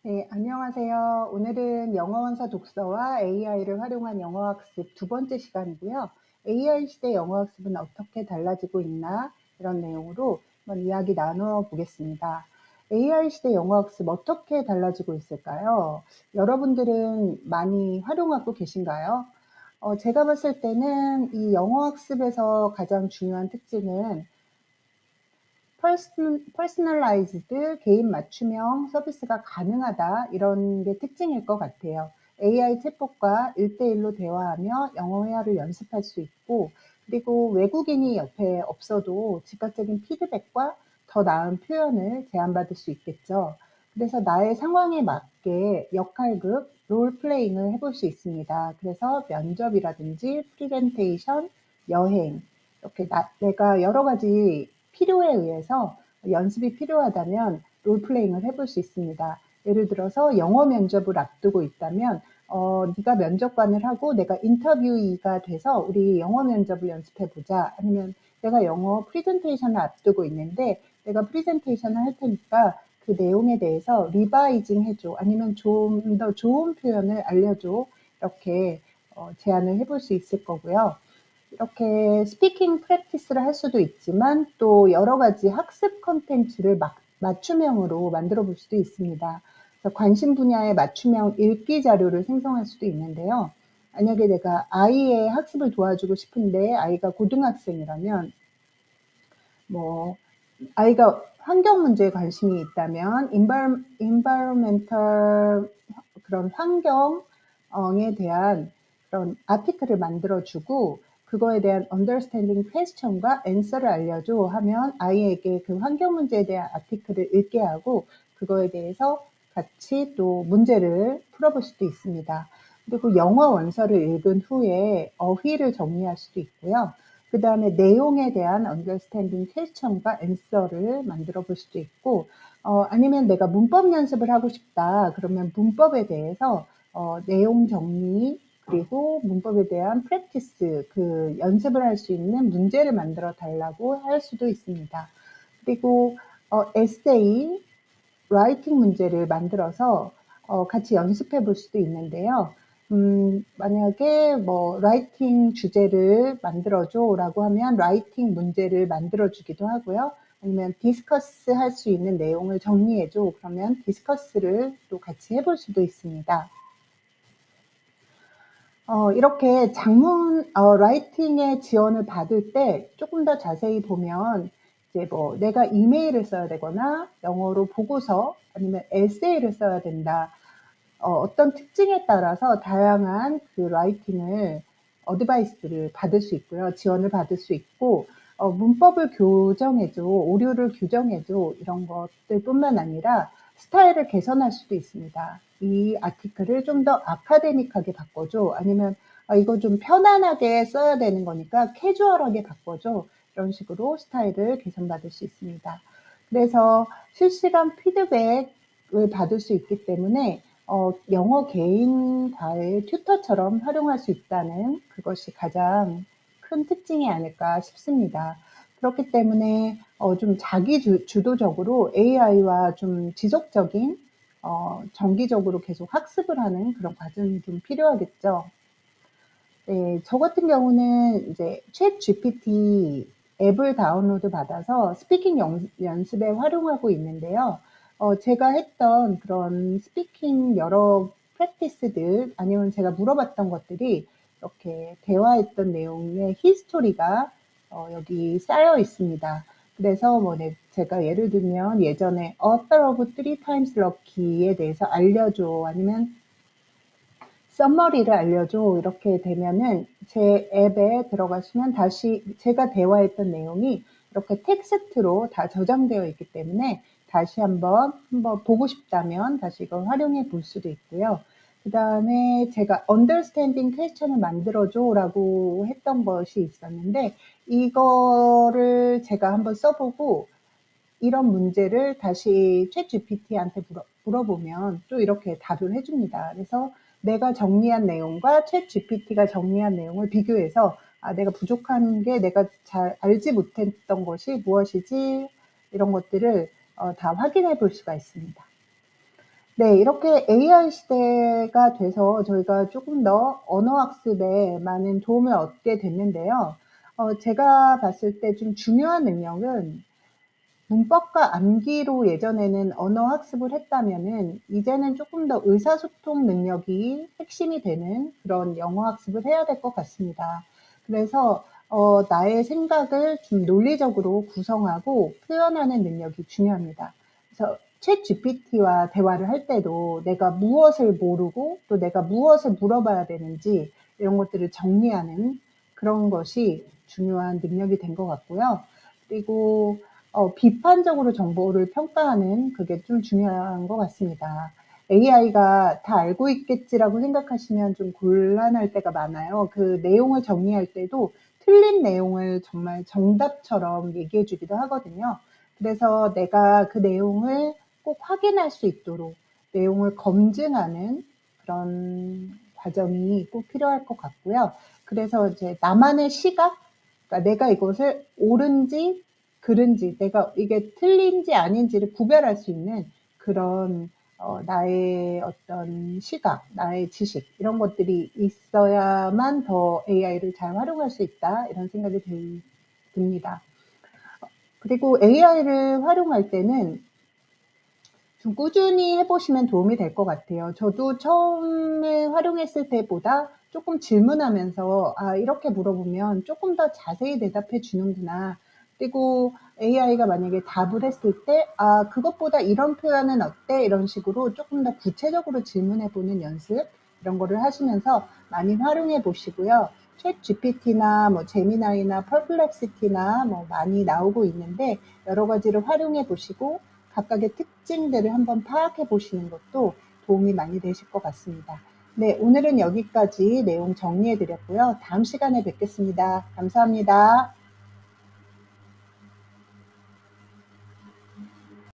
네, 안녕하세요. 오늘은 영어 원서 독서와 AI를 활용한 영어 학습 두 번째 시간이고요. AI 시대 영어 학습은 어떻게 달라지고 있나 이런 내용으로 한번 이야기 나누어 보겠습니다. AI 시대 영어 학습 어떻게 달라지고 있을까요? 여러분들은 많이 활용하고 계신가요? 제가 봤을 때는 이 영어 학습에서 가장 중요한 특징은 퍼스널라이즈드 개인 맞춤형 서비스가 가능하다 이런 게 특징일 것 같아요. AI 챗봇과 1대1로 대화하며 영어 회화를 연습할 수 있고 그리고 외국인이 옆에 없어도 즉각적인 피드백과 더 나은 표현을 제안받을 수 있겠죠. 그래서 나의 상황에 맞게 역할극, 롤플레잉을 해볼 수 있습니다. 그래서 면접이라든지 프리젠테이션, 여행 이렇게 내가 여러 가지 필요에 의해서 연습이 필요하다면 롤플레잉을 해볼 수 있습니다. 예를 들어서 영어 면접을 앞두고 있다면 네가 면접관을 하고 내가 인터뷰이가 돼서 우리 영어 면접을 연습해 보자. 아니면 내가 영어 프리젠테이션을 앞두고 있는데 내가 프리젠테이션을 할 테니까 그 내용에 대해서 리바이징 해줘. 아니면 좀 더 좋은 표현을 알려줘. 이렇게 제안을 해볼 수 있을 거고요. 이렇게 스피킹 프랙티스를 할 수도 있지만 또 여러 가지 학습 콘텐츠를 맞춤형으로 만들어 볼 수도 있습니다. 그래서 관심 분야의 맞춤형 읽기 자료를 생성할 수도 있는데요. 만약에 내가 아이의 학습을 도와주고 싶은데 아이가 고등학생이라면 뭐 아이가 환경 문제에 관심이 있다면 environmental 그런 환경에 대한 그런 아티클을 만들어주고 그거에 대한 understanding question과 answer를 알려줘 하면 아이에게 그 환경 문제에 대한 아티클을 읽게 하고 그거에 대해서 같이 또 문제를 풀어볼 수도 있습니다. 그리고 영어 원서를 읽은 후에 어휘를 정리할 수도 있고요. 그 다음에 내용에 대한 understanding question과 answer를 만들어 볼 수도 있고, 아니면 내가 문법 연습을 하고 싶다. 그러면 문법에 대해서 내용 정리, 그리고 문법에 대한 practice, 그 연습을 할 수 있는 문제를 만들어 달라고 할 수도 있습니다. 그리고 에세이, 라이팅 문제를 만들어서 같이 연습해 볼 수도 있는데요. 만약에 뭐 라이팅 주제를 만들어줘라고 하면 라이팅 문제를 만들어주기도 하고요. 아니면 디스커스 할 수 있는 내용을 정리해줘. 그러면 디스커스를 또 같이 해볼 수도 있습니다. 이렇게 장문, 라이팅의 지원을 받을 때 조금 더 자세히 보면 이제 뭐 내가 이메일을 써야 되거나 영어로 보고서 아니면 에세이를 써야 된다. 어떤 특징에 따라서 다양한 그 라이팅을 어드바이스를 받을 수 있고요. 지원을 받을 수 있고 문법을 교정해줘, 오류를 규정해줘 이런 것들뿐만 아니라 스타일을 개선할 수도 있습니다. 이 아티클을 좀 더 아카데믹하게 바꿔줘. 아니면 이거 좀 편안하게 써야 되는 거니까 캐주얼하게 바꿔줘. 이런 식으로 스타일을 개선받을 수 있습니다. 그래서 실시간 피드백을 받을 수 있기 때문에 영어 개인 과외 튜터처럼 활용할 수 있다는 그것이 가장 큰 특징이 아닐까 싶습니다. 그렇기 때문에 좀 자기 주도적으로 AI와 좀 지속적인 정기적으로 계속 학습을 하는 그런 과정이 좀 필요하겠죠. 네, 저 같은 경우는 이제 챗 GPT 앱을 다운로드 받아서 스피킹 연습에 활용하고 있는데요. 제가 했던 그런 스피킹 여러 프랙티스들 아니면 제가 물어봤던 것들이 이렇게 대화했던 내용의 히스토리가 여기 쌓여 있습니다. 그래서 뭐 제가 예를 들면 예전에 author of three times lucky에 대해서 알려줘 아니면 썸머리를 알려줘 이렇게 되면은 제 앱에 들어가시면 다시 제가 대화했던 내용이 이렇게 텍스트로 다 저장되어 있기 때문에 다시 한번 보고 싶다면 다시 이걸 활용해 볼 수도 있고요. 그 다음에 제가 understanding question을 만들어줘라고 했던 것이 있었는데 이거를 제가 한번 써보고 이런 문제를 다시 챗 GPT한테 물어보면 또 이렇게 답을 해줍니다. 그래서 내가 정리한 내용과 챗 GPT가 정리한 내용을 비교해서 내가 부족한 게 내가 잘 알지 못했던 것이 무엇이지 이런 것들을 다 확인해 볼 수가 있습니다. 네, 이렇게 AI 시대가 돼서 저희가 조금 더 언어 학습에 많은 도움을 얻게 됐는데요. 제가 봤을 때 좀 중요한 능력은 문법과 암기로 예전에는 언어 학습을 했다면은 이제는 조금 더 의사소통 능력이 핵심이 되는 그런 영어 학습을 해야 될 것 같습니다. 그래서 나의 생각을 좀 논리적으로 구성하고 표현하는 능력이 중요합니다. 그래서 챗GPT와 대화를 할 때도 내가 무엇을 모르고 또 내가 무엇을 물어봐야 되는지 이런 것들을 정리하는 그런 것이 중요한 능력이 된 것 같고요. 그리고 비판적으로 정보를 평가하는 그게 좀 중요한 것 같습니다. AI가 다 알고 있겠지라고 생각하시면 좀 곤란할 때가 많아요. 그 내용을 정리할 때도 틀린 내용을 정말 정답처럼 얘기해 주기도 하거든요. 그래서 내가 그 내용을 꼭 확인할 수 있도록 내용을 검증하는 그런 과정이 꼭 필요할 것 같고요. 그래서 이제 나만의 시각, 그러니까 내가 이것을 옳은지 그른지, 내가 이게 틀린지 아닌지를 구별할 수 있는 그런 나의 어떤 시각, 나의 지식 이런 것들이 있어야만 더 AI를 잘 활용할 수 있다 이런 생각이 듭니다. 그리고 AI를 활용할 때는 좀 꾸준히 해보시면 도움이 될 것 같아요. 저도 처음에 활용했을 때보다 조금 질문하면서 이렇게 물어보면 조금 더 자세히 대답해 주는구나. 그리고 AI가 만약에 답을 했을 때 그것보다 이런 표현은 어때? 이런 식으로 조금 더 구체적으로 질문해 보는 연습 이런 거를 하시면서 많이 활용해 보시고요. 챗 GPT나 뭐 제미나이나 퍼플렉시티나 뭐 많이 나오고 있는데 여러 가지를 활용해 보시고 각각의 특징들을 한번 파악해 보시는 것도 도움이 많이 되실 것 같습니다. 네, 오늘은 여기까지 내용 정리해 드렸고요. 다음 시간에 뵙겠습니다. 감사합니다.